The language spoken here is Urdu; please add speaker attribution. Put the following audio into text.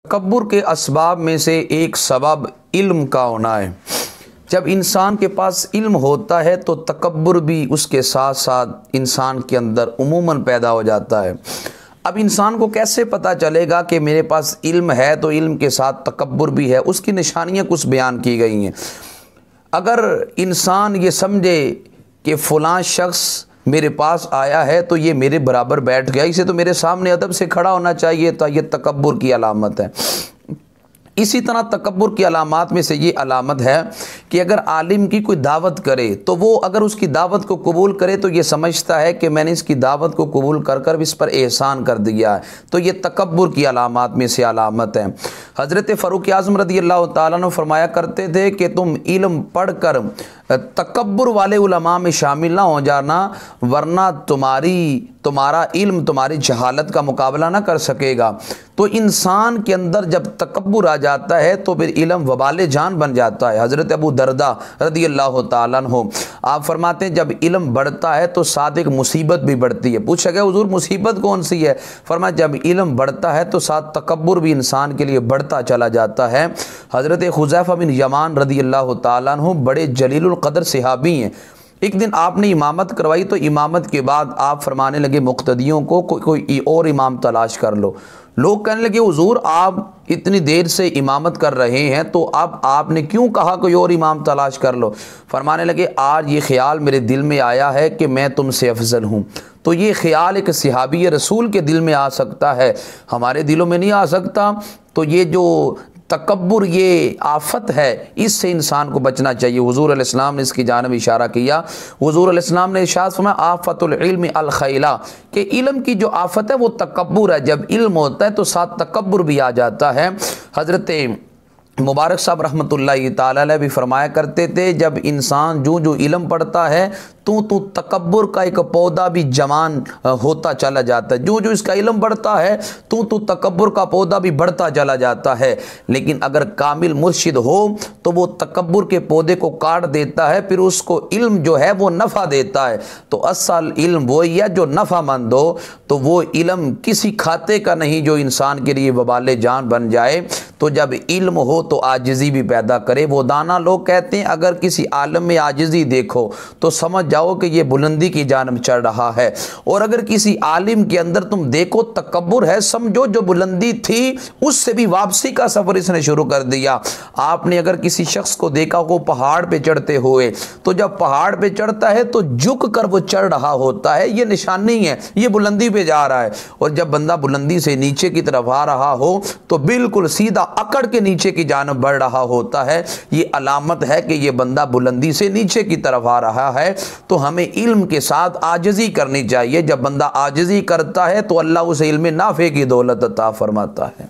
Speaker 1: تکبر کے اسباب میں سے ایک سبب علم کا ہونا ہے۔ جب انسان کے پاس علم ہوتا ہے تو تکبر بھی اس کے ساتھ ساتھ انسان کے اندر عموماً پیدا ہو جاتا ہے۔ اب انسان کو کیسے پتہ چلے گا کہ میرے پاس علم ہے تو علم کے ساتھ تکبر بھی ہے؟ اس کی نشانیاں کچھ بیان کی گئی ہیں۔ اگر انسان یہ سمجھے کہ فلاں شخص میرے پاس آیا ہے تو یہ میرے برابر بیٹھ گیا، اسے تو میرے سامنے ادب سے کھڑا ہونا چاہیے، تو یہ تکبر کی علامت ہے۔ اسی طرح تکبر کی علامات میں سے یہ علامت ہے کہ اگر عالم کی کوئی دعوت کرے تو وہ اگر اس کی دعوت کو قبول کرے تو یہ سمجھتا ہے کہ میں نے اس کی دعوت کو قبول کر کر اس پر احسان کر دیا ہے، تو یہ تکبر کی علامات میں سے علامت ہے۔ حضرت فاروق اعظم رضی اللہ تعالیٰ عنہ فرمایا کرتے تھے کہ تم علم پڑھ کر تکبر والے علماء میں شامل نہ ہو جانا، ورنہ تمہارا علم تمہاری جہالت کا مقابلہ نہ کر سکے گا۔ تو انسان کے اندر جب تکبر آ جاتا ہے تو پھر علم وبال جان بن جاتا ہے۔ حضرت ابو درداء رضی اللہ تعالیٰ عنہ آپ فرماتے ہیں جب علم بڑھتا ہے تو ساتھ ایک مصیبت بھی بڑھتی ہے۔ پوچھا گیا حضور مصیبت کون سی ہے؟ فرمایا جب علم بڑھتا ہے تو ساتھ تکبر بھی انسان کے لیے بڑھتا چلا جاتا ہے۔ حضرت حذیفہ بن یمان رضی اللہ تعالیٰ عنہ بڑے جلیل القدر صحابی ہیں۔ ایک دن آپ نے امامت کروائی تو امامت کے بعد آپ فرمانے لگے مقتدیوں کو کوئی اور امام تلاش کر لو۔ لوگ کہنے لگے حضور آپ اتنی دیر سے امامت کر رہے ہیں تو اب آپ نے کیوں کہا کوئی اور امام تلاش کر لو؟ فرمانے لگے آج یہ خیال میرے دل میں آیا ہے کہ میں تم سے افضل ہوں۔ تو یہ خیال ایک صحابی رسول کے دل میں آ سکتا ہے، ہمارے دلوں میں نہیں آ سکتا۔ تو یہ جو تکبر یہ آفت ہے، اس سے انسان کو بچنا چاہیے۔ حضور علیہ السلام نے اس کی جانب اشارہ کیا۔ حضور علیہ السلام نے ارشاد فرمایا آفت العلم الخیلا، کہ علم کی جو آفت ہے وہ تکبر ہے۔ جب علم ہوتا ہے تو ساتھ تکبر بھی آ جاتا ہے۔ حضرت مبارک صاحب رحمۃ اللہ تعالی علیہ بھی فرمایا کرتے تھے جب انسان جو علم پڑھتا ہے تو تکبر کا ایک پودا بھی جوان ہوتا چلا جاتا ہے۔ جو اس کا علم بڑھتا ہے تو تکبر کا پودا بھی بڑھتا چلا جاتا ہے۔ لیکن اگر کامل مرشد ہو تو وہ تکبر کے پودے کو کاٹ دیتا ہے، پھر اس کو علم جو ہے وہ نفع دیتا ہے۔ تو اصل علم وہی ہے جو نفع مند ہو، تو وہ علم کسی کھاتے کا نہیں جو انسان کے لیے وبال جان بن جائے۔ تو جب علم ہو تو عاجزی بھی پیدا کرے۔ وہ دانا لوگ کہتے ہیں اگر کسی عالم میں عاجزی دیکھو تو سمجھ جاؤ کہ یہ بلندی کی جانب چڑھ رہا ہے، اور اگر کسی عالم کے اندر تم دیکھو تکبر ہے، سمجھو جو بلندی تھی اس سے بھی واپسی کا سفر اس نے شروع کر دیا۔ آپ نے اگر کسی شخص کو دیکھا وہ پہاڑ پہ چڑھتے ہوئے، تو جب پہاڑ پہ چڑھتا ہے تو جھک کر وہ چڑھ رہا ہوتا ہے، یہ نشان نہیں ہے یہ بلندی پہ جا رہا ہے۔ اور جب بندہ بلندی سے نیچے کی طرف آ رہا ہو تو بالکل سیدھا اکڑ کے نیچے کی جانب بڑھ رہا ہوتا ہے، یہ علامت ہے کہ یہ بندہ بلندی سے نیچے کی طرف آ رہا ہے۔ تو ہمیں علم کے ساتھ عاجزی کرنی چاہیے۔ جب بندہ عاجزی کرتا ہے تو اللہ اسے علم نافع کی دولت عطا فرماتا ہے۔